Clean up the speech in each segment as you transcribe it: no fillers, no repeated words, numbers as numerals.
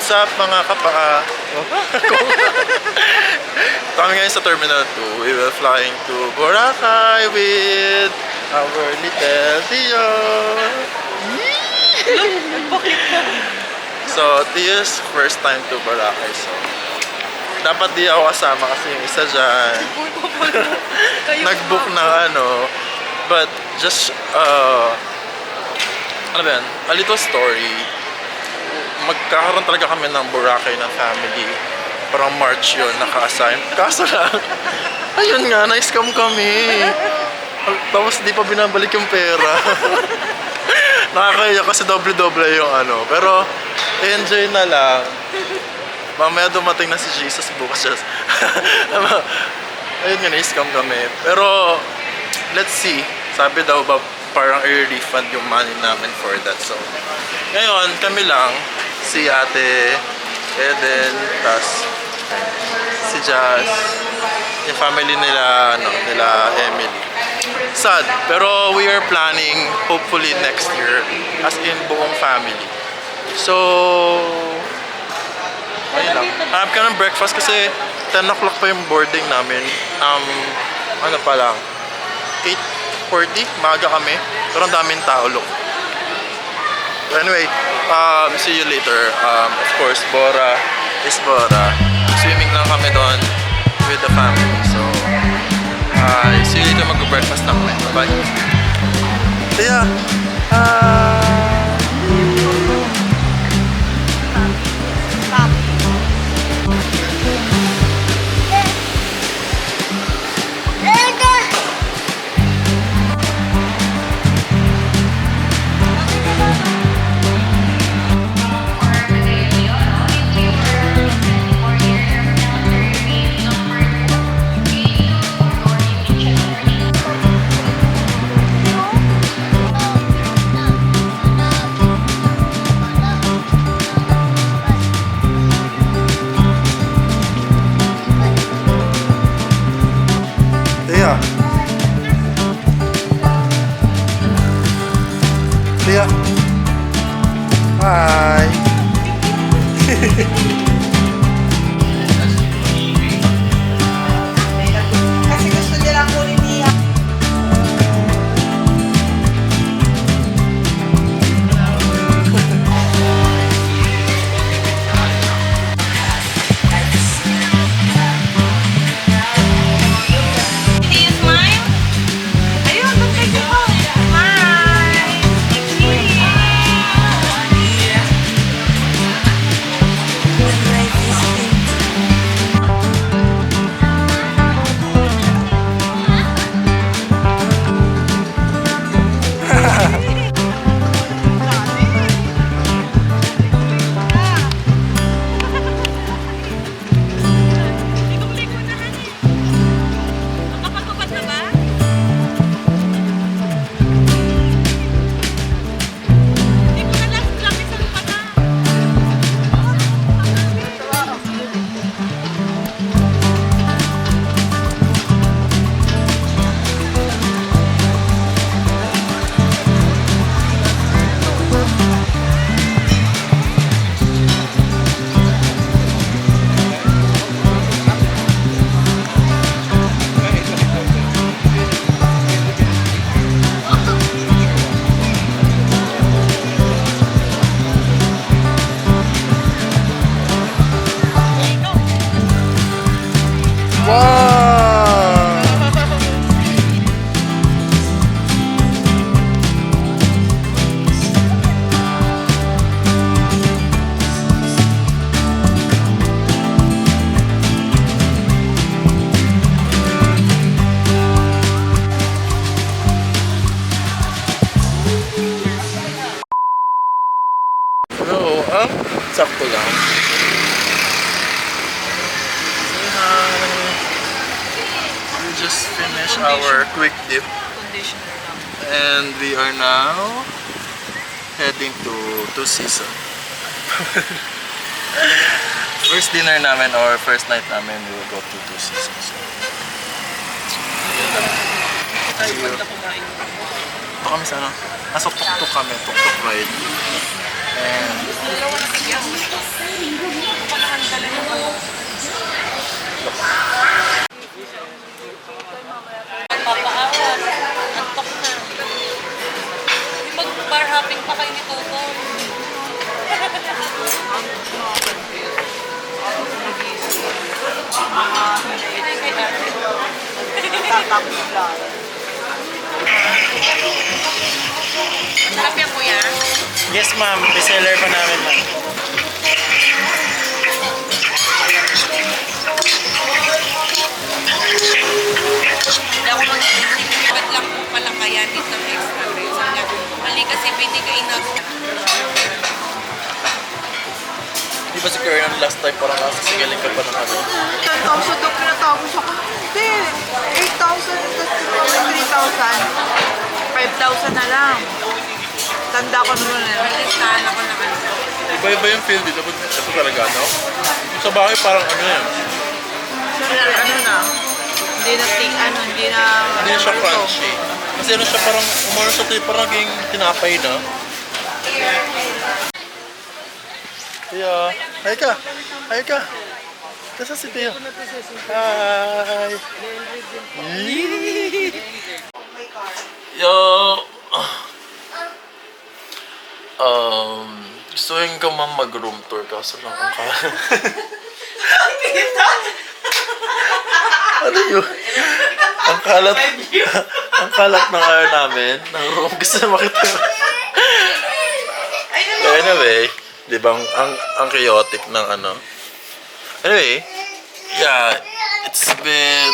What's up mga kapaa? Kami ngayon sa Terminal 2. We will flying to Boracay with our little Tio. So, Tio's first time to Boracay. So, dapat di ako kasama kasi yung isa dyan nag-book ng ano. But just, ano ba yan? A little story. Magkakaroon talaga kami ng Boracay ng family. Parang March yun, naka-assign. Kaso lang, ayun nga, na-scam kami. Tapos di pa binabalik yung pera. Nakakaya kasi doble-doble yung ano. Pero, enjoy na lang. Mamaya dumating na si Jesus bukas. Ayun nga, na-scam kami. Pero, let's see. Sabi daw ba, parang i-refund yung money namin for that. So, ngayon, kami lang. Si Ate Eden, tas si Jazz, yung family nila, ano, nila Emily. Sad, pero we are planning hopefully next year as in buong family. So, ayun lang. Hanap ka ng breakfast kasi 10 o'clock pa yung boarding namin. Ano pa lang, 8:40, maaga kami. Pero ang daming tao, look. Anyway, see you later. Of course, Bora is Bora. Swimming lang kami doon with the family. So, see you later. Mag-breakfast na kami. Bye-bye. Yeah. Tia. Hi. Kasi gusto nila kunin niya. Sakto lang. Say hi. We just finished our quick dip. And we are now heading to Two Seasons. First dinner namin or first night namin, we will go to Two Seasons. Ito kami sa ano? Nasa tuk-tuk kami, tuk-tuk ride. And tapos lang. Sarap yan, kuya. Yes, ma'am. Bestseller pa namin, ma'am. Hindi ako mag-ibad lang po pala kaya dito ng extra rice. Mali kasi binigay na. Di ba si Karen last time parang nakasigaling ka pa ng ano? 10,000 daw pinatapos ako. Hindi. 8,000 tapos 3,000. 5,000 na lang. Tanda ko naman na. Malistahan ako ng ano. Iba-iba yung feel dito. Ito talaga, no? Sa bahay parang ano yan. Ano na. Hindi na hindi na... Hindi na siya crunchy. Kasi ano siya parang umano sa tayo parang naging tinapay na. Tiyo, hi ka. Hi ka. Kasa si Tiyo. Hi. Yo. Gustuin ko man mag-room tour kaso lang ang ano yun? Ang kalat ng air namin. Ng room. Gusto na makita. Anyway, di ba ang chaotic ng ano? Anyway, yeah, it's been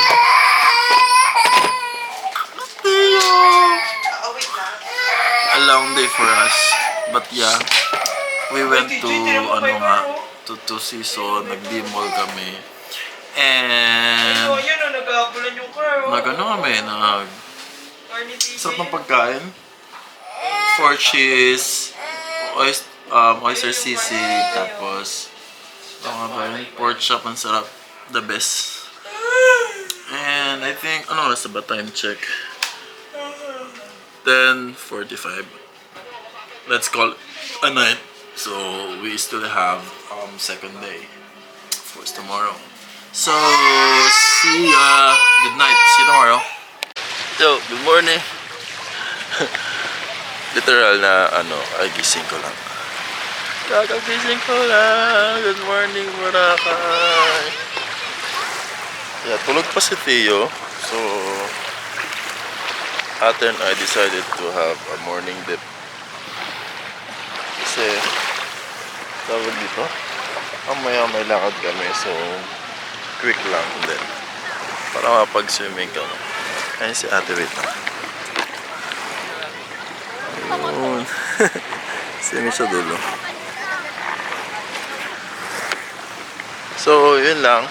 a long day for us. But yeah, we went to ano nga, to Season, nag-mall kami. And nag-aabulan yung car. nag-ano kami, sarap ng pagkain. 4 cheese, oyster sisig, tapos ano nga ba yun? Pork chop, ang sarap. The best. And I think, ano oras na ba? Time check. 10:45. Let's call it a night. So we still have second day. Of course, tomorrow. So see ya. Good night. See you tomorrow. Yo, good morning. Literal na ano, ay gising ko lang. Kakagising ko lang. Good morning, Boracay. Yeah, tulog pa si Theo. So Ate and I decided to have a morning dip. Kasi tawag dito, mamaya may lakad kami, so quick lang din para mapag-swimming kami. Ayun si Ate, wait lang. Ayun. Swimming sa dulo. So yun lang.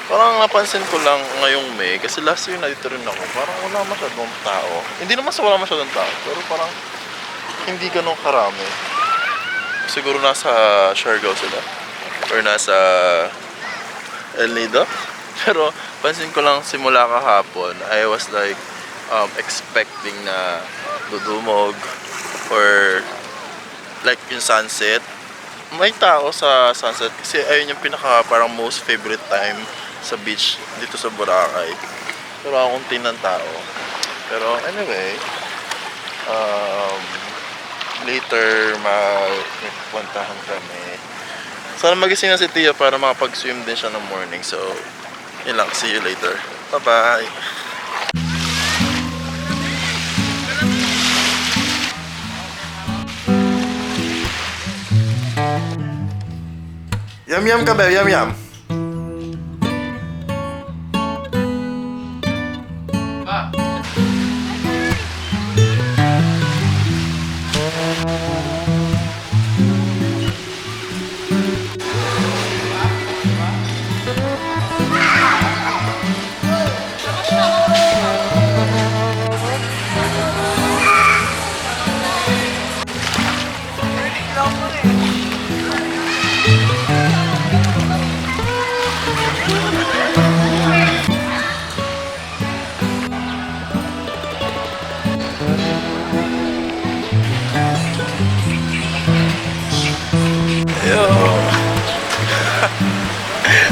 Parang napansin ko lang ngayong May, kasi last year nandito rin ako, parang wala masyadong tao. Hindi naman sa wala masyadong tao, pero parang hindi ganun karami. Siguro nasa Siargao sila, or nasa El Nido. Pero pansin ko lang simula kahapon, I was like expecting na dudumog, or like yung sunset. May tao sa sunset kasi ayun yung pinaka parang most favorite time sa beach dito sa Boracay. Pero akong ng tao. Pero anyway, later magpuntahan kami. Sana magising na si Tia para makapag-swim din siya ng morning. So, yun lang. See you later. Bye-bye! Yum yum ka ba? Yum yum.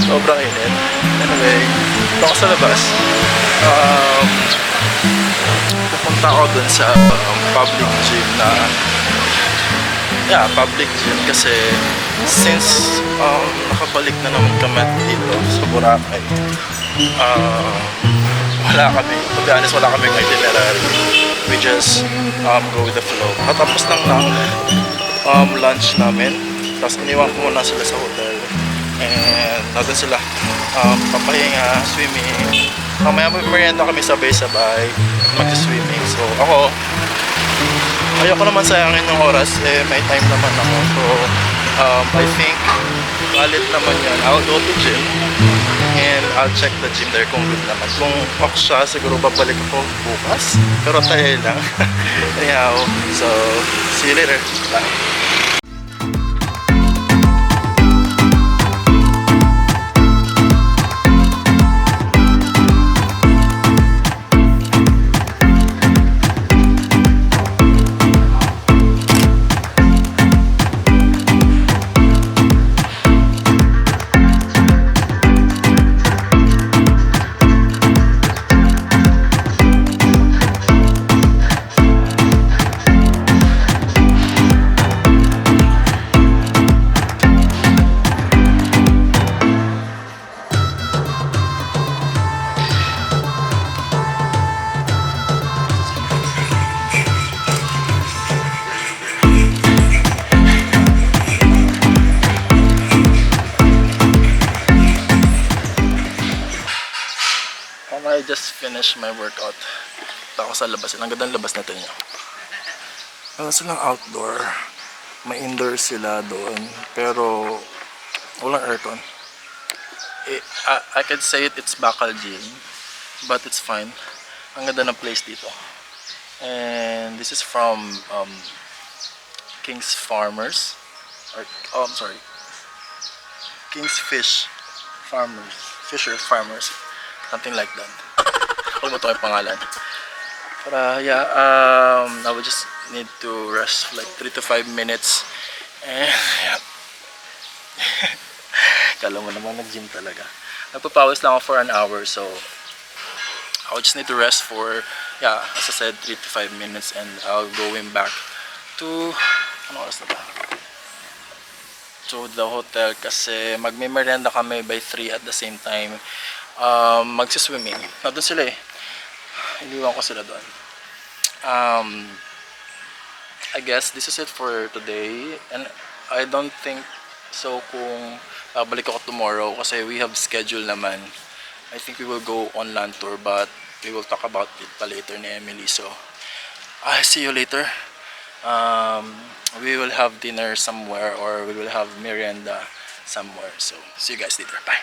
Sobrang init. Anyway, ito ako sa labas. Pupunta ako dun sa public gym na yeah, public gym kasi since nakabalik na naman kami dito sa Boracay, wala kami, to be honest, wala kami itinerary. We just go with the flow. Katapos lang ng lunch namin, tapos iniwan ko muna sila sa hotel. And natin sila papahinga, swimming. Mamaya merienda kami sabay-sabay mag-swimming. So ako, ayoko naman sayangin yung oras, may time naman ako. So I think valid naman yan. I'll go to gym and I'll check the gym there kung good naman. Kung ok siya, siguro babalik ako bukas. Pero tayo lang. Anyhow, so see you later. Bye. I just finished my workout. Ako sa labas. Ang gandang labas natin yun. Wala silang outdoor. May indoor sila doon. Pero walang aircon. I could say it's Bakal Gym. But it's fine. Ang ganda ng place dito. And this is from King's Farmers. I'm sorry. King's Fish Farmers. Fisher Farmers. Something like that. Huwag mo ito yung pangalan. Pero yeah, I would just need to rest like 3 to 5 minutes. And yeah. Kala mo naman nag-gym talaga. Nagpapawis lang ako for an hour, so I would just need to rest for, yeah, as I said, 3 to 5 minutes, and I'll going back to, ano oras na ba? To the hotel kasi magme-merienda kami by 3 at the same time. Magsiswimming. Nandun sila eh. Iniwan ko sila doon. I guess this is it for today. And I don't think so kung balik ako tomorrow kasi we have schedule naman. I think we will go on land tour but we will talk about it pa later ni Emily. So, I'll see you later. We will have dinner somewhere or we will have merienda somewhere. So, see you guys later. Bye.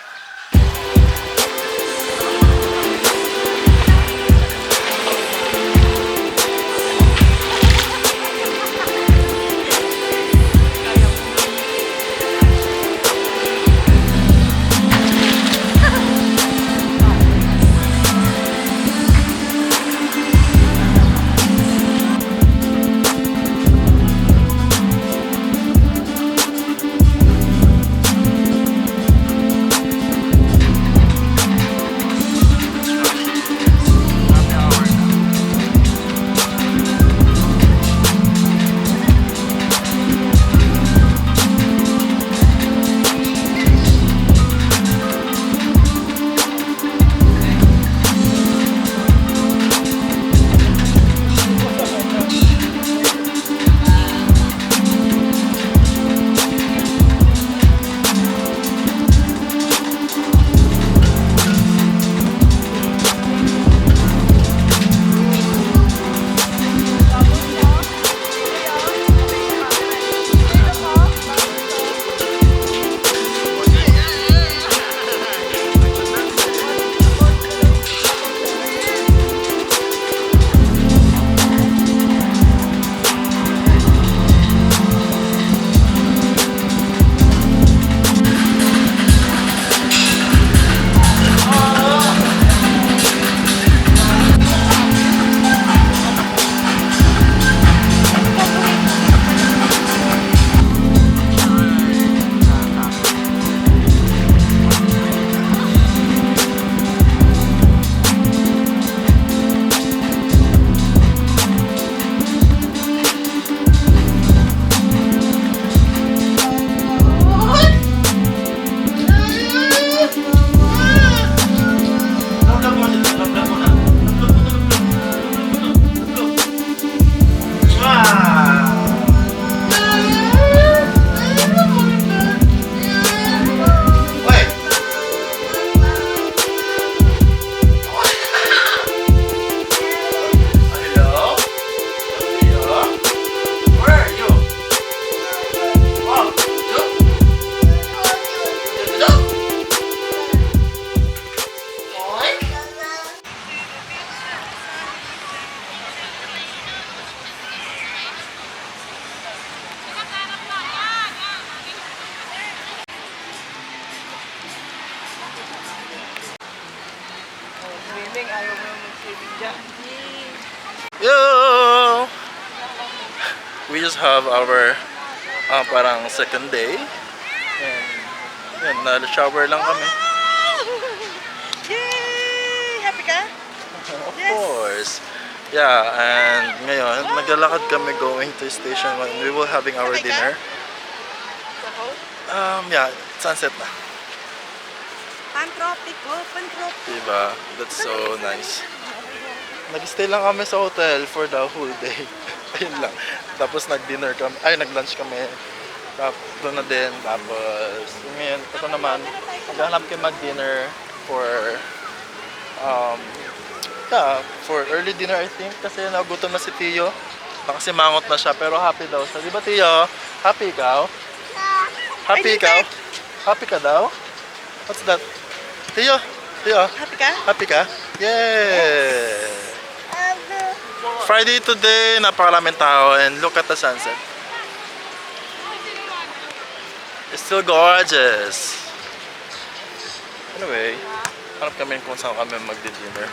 dyan. Yo! We just have our parang second day. And yan, na-shower lang kami. Yay! Happy ka? Of course. Yeah, and ngayon, naglalakad kami going to station when we will having our dinner. Yeah, sunset na. Pantropico, pantropico. Diba? That's so nice. Nag-stay lang kami sa hotel for the whole day. Ayun lang. Tapos nag-dinner kami, nag-lunch kami. Tapos doon na din. Tapos ngayon, ito naman, maghanap kayo mag-dinner for for early dinner I think. Kasi nagutom na si Tio. Nakasimangot na siya pero happy daw siya. Di ba Tio? Happy ikaw? Happy ikaw? Happy ka daw? What's that? Tio? Tio? Happy ka? Happy ka? Yeah! Friday today, napakaraming tao and look at the sunset. It's still gorgeous. Anyway, hanap kami kung saan kami magdi-dinner.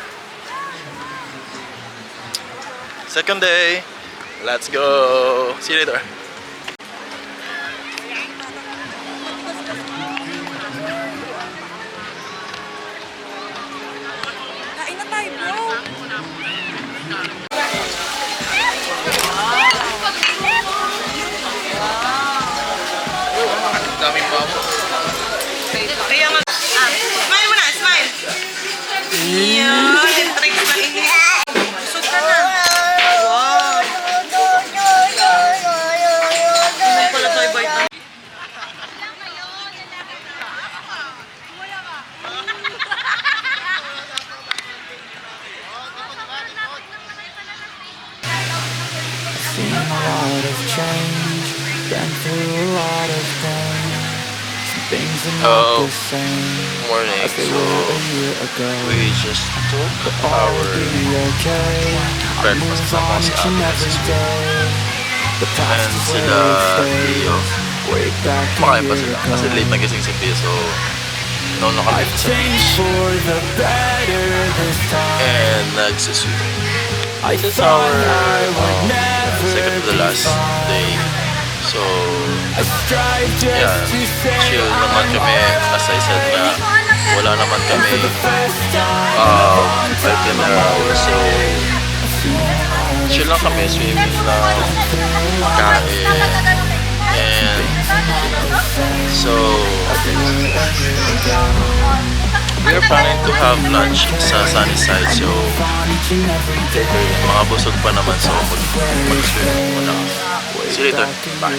Second day, let's go. See you later. Kain na tayo, bro. Daming babo. Kaya nga. Smile mo na, smile. Yan, tricks na ini. Busog ka na. Wow. Hindi pala tayo vitamin. Seen a lot of change, been through a lot of pain. Some things are not the same Morning. as they were a year ago. We just took All our will be okay. I breakfast move sa on Los each and every Angeles. day. The past And is sila where it stays. Tio. Way back a Kumakain pa year sila. ago. Kasi late nagising si Tio, so nauna kami I've sa changed beach. for the better this time. And nagsiswim. I This is thought our I would never second to the be last fine. day. So, I strive just yeah, to say chill naman I'm kami. As I said na, wala naman kami for the first time. itinerary. So, chill lang kami, swimming lang, kain. And, so, we're planning to have lunch sa Sunnyside. So, mga busog pa naman. So, mag-swim muna. See you later. Bye.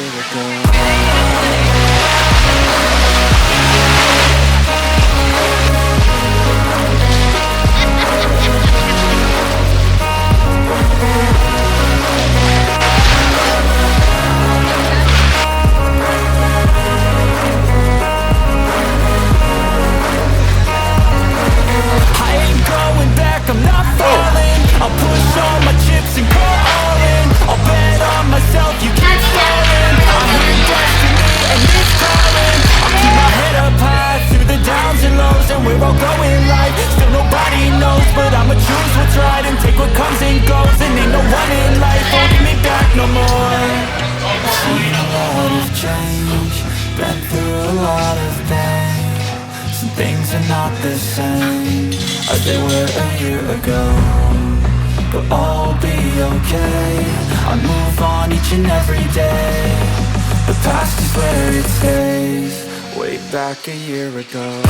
I ain't going back, I'm not falling. I'll push all my chips and go all in. I'll bet on myself, you keep falling. I hear destiny and it's calling. I'll keep my head up high through the downs and lows, and we're all going life. Still nobody knows, but I'ma choose what's right and take what comes and goes. And ain't no one in life holding me back no more. I've seen a lot of change, been through a lot of pain. Some things are not the same as they were a year ago, but all will be okay. I move on each and every day. The past is where it stays. Way back a year ago.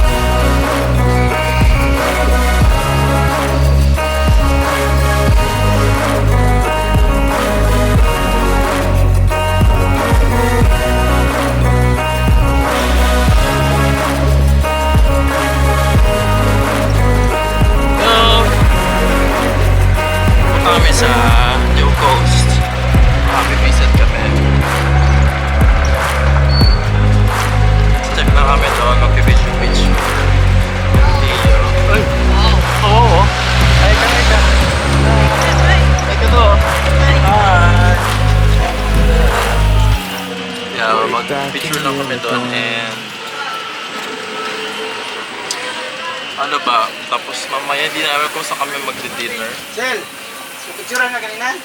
Kami sa New Coast. Visit kami. Check na kami doon, mag-beach yung beach. Ay! Oo! Ay ka, ay ka. Ay ka to. Hi! Yeah, mag-picture lang kami doon and Ano ba? Tapos mamaya hindi namin kung saan kami magdi-dinner. Sel, picturean ka kanina?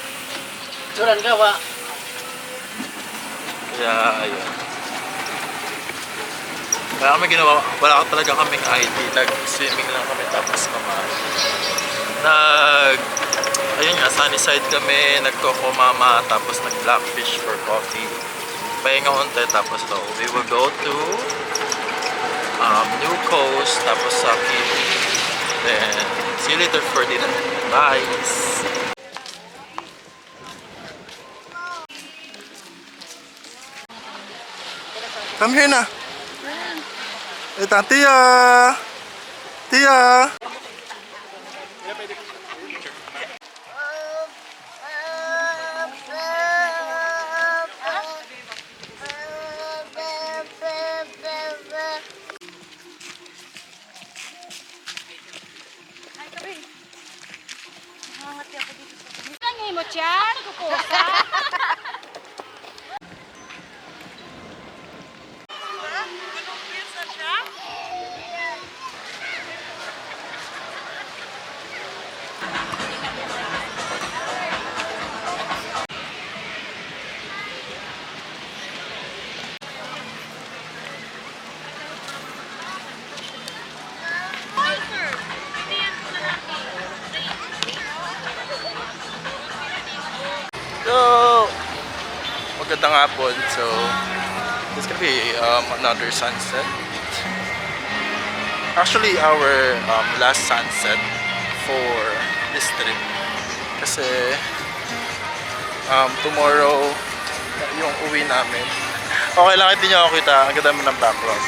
Picturean ka ba? Kaya, ayun. Kaya kami ginawa, wala ka talaga kaming ID. Nag-swimming lang kami tapos kumain. Ayun nga, sunny side kami, nagkokomama, tapos nag-blackfish for coffee. Pahinga unti, tapos we will go to New Coast, tapos sa Kili. Then, see you later for dinner. Bye! Come here na. Ito, Tia! Tia! Langay mo dyan, kukusa. So, magandang hapon. So, this could be another sunset. Actually, our last sunset for this trip. Kasi, tomorrow, yung uwi namin. Okay lang, hindi niyo ako kita. Ang ganda mo ng background.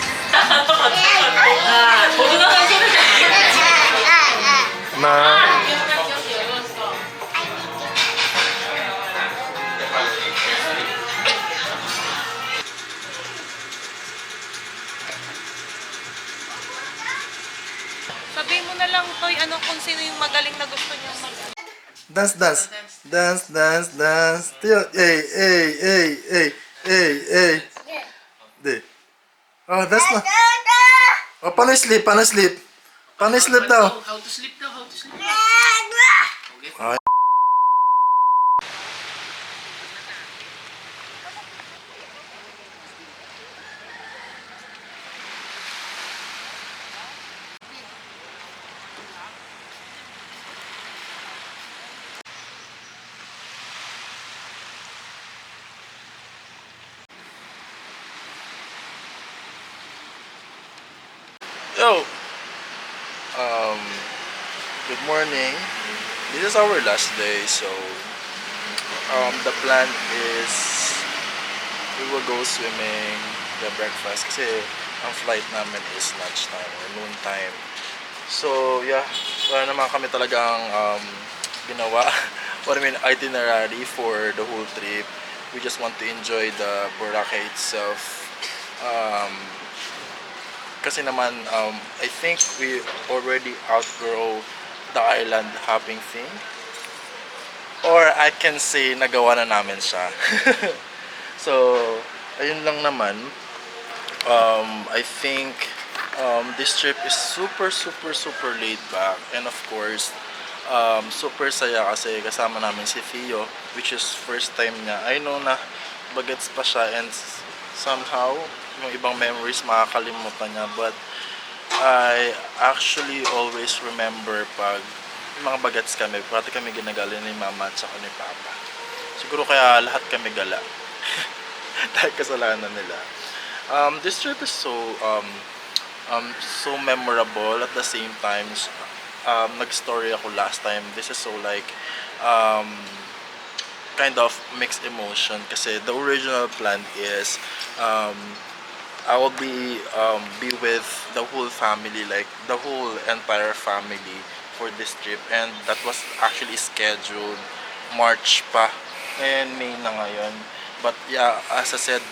Na, Sabihin mo na lang, Toy, ano kung sino yung magaling na gusto niyo mag... dance, dance. Dance, dance, dance. Tiyo, hey. Di. Oh, dance na. Oh, paano sleep? Paano sleep? Paano sleep daw? How to sleep daw, how to sleep. Ay. Yo! Good morning. This is our last day, so the plan is we will go swimming, the breakfast, kasi ang flight namin is lunchtime or noon time. So yeah, wala naman kami talagang ginawa what I mean itinerary for the whole trip. We just want to enjoy the Boracay itself. Kasi naman, I think we already outgrow the island hopping thing. Or I can say, nagawa na namin siya. So, ayun lang naman. I think this trip is super laid back. And of course, super saya kasi kasama namin si Theo, which is first time niya. I know na bagets pa siya and somehow yung ibang memories makakalimutan niya, but I actually always remember pag yung mga bagets kami, parati kami ginagali ni mama at saka ni papa. Siguro kaya lahat kami gala dahil kasalanan nila. This trip is so memorable. At the same time, nag-story ako last time. This is so like kind of mixed emotion kasi the original plan is I will be with the whole family, like the whole entire family for this trip, and that was actually scheduled March pa, and May na ngayon. But yeah, as I said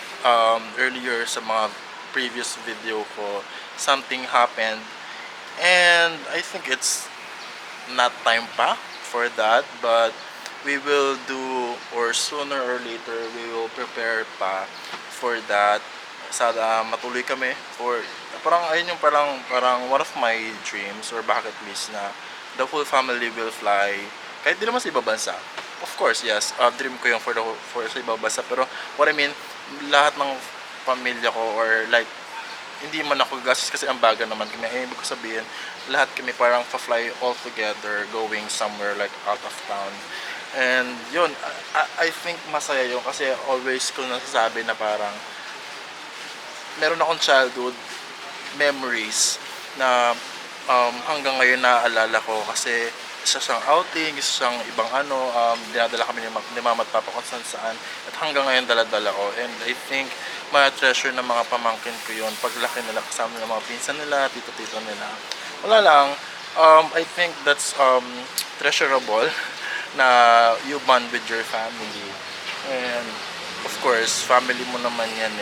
earlier sa mga previous video ko, something happened, and I think it's not time pa for that, but we will do, or sooner or later we will prepare pa for that. Sana matuloy kami, or parang ayun yung parang one of my dreams or bucket list na the whole family will fly kahit di naman sa ibang bansa. Of course, yes, dream ko yung for sa ibang bansa, pero what I mean, lahat ng pamilya ko, or like hindi man ako gastos kasi ang baga naman kami. Ibig ko sabihin, lahat kami parang fa-fly all together, going somewhere like out of town. And yun, I think masaya yun kasi always ko nasasabi na parang meron akong childhood memories na hanggang ngayon naaalala ko kasi isa siyang outing, isa siyang ibang dinadala kami ni mama at papa kung saan at hanggang ngayon dala-dala ko. And I think ma-treasure ng mga pamangkin ko yun paglaki nila kasama ng mga pinsan nila, tito-tito nila. Wala lang, I think that's treasurable na you bond with your family. And of course, family mo naman yan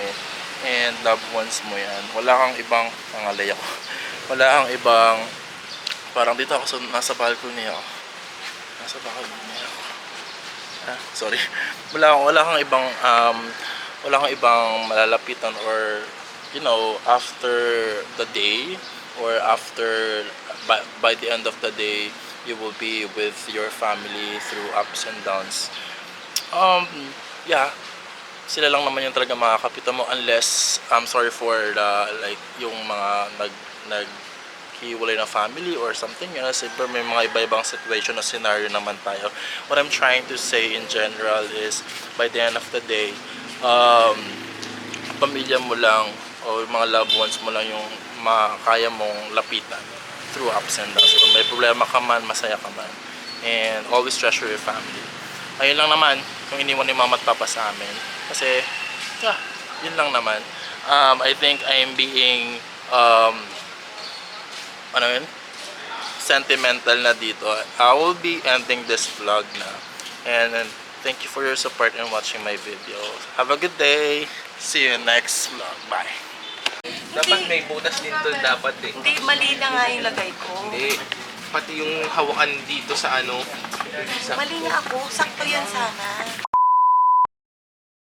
and loved ones mo yan. Wala kang ibang pangalay ako. Wala kang ibang parang dito ako nasa balcony ako. Nasa balcony ako. Sorry. Wala kang ibang malalapitan, or you know, after the day or after by the end of the day you will be with your family through ups and downs. Yeah, sila lang naman yung talaga makakapitan mo, unless I'm sorry for the like yung mga naghiwalay na family or something. Siyempre may mga iba-ibang situation na scenario naman tayo. What I'm trying to say in general is by the end of the day, pamilya mo lang o mga loved ones mo lang yung makaya mong lapitan through ups and downs. Kung may problema ka man, masaya ka man, and always treasure your family. Ayun lang naman kung iniwan ni mama at papa sa amin, kasi yun lang naman. I think I'm being sentimental na dito. I will be ending this vlog na, and thank you for your support and watching my video. Have a good day. See you next vlog. Bye. Dapat may bonus din to dapat eh. Hindi, mali na nga yung lagay ko. Hindi. Pati yung hawakan dito sa ano. Mali na ako. Sakto yan sana.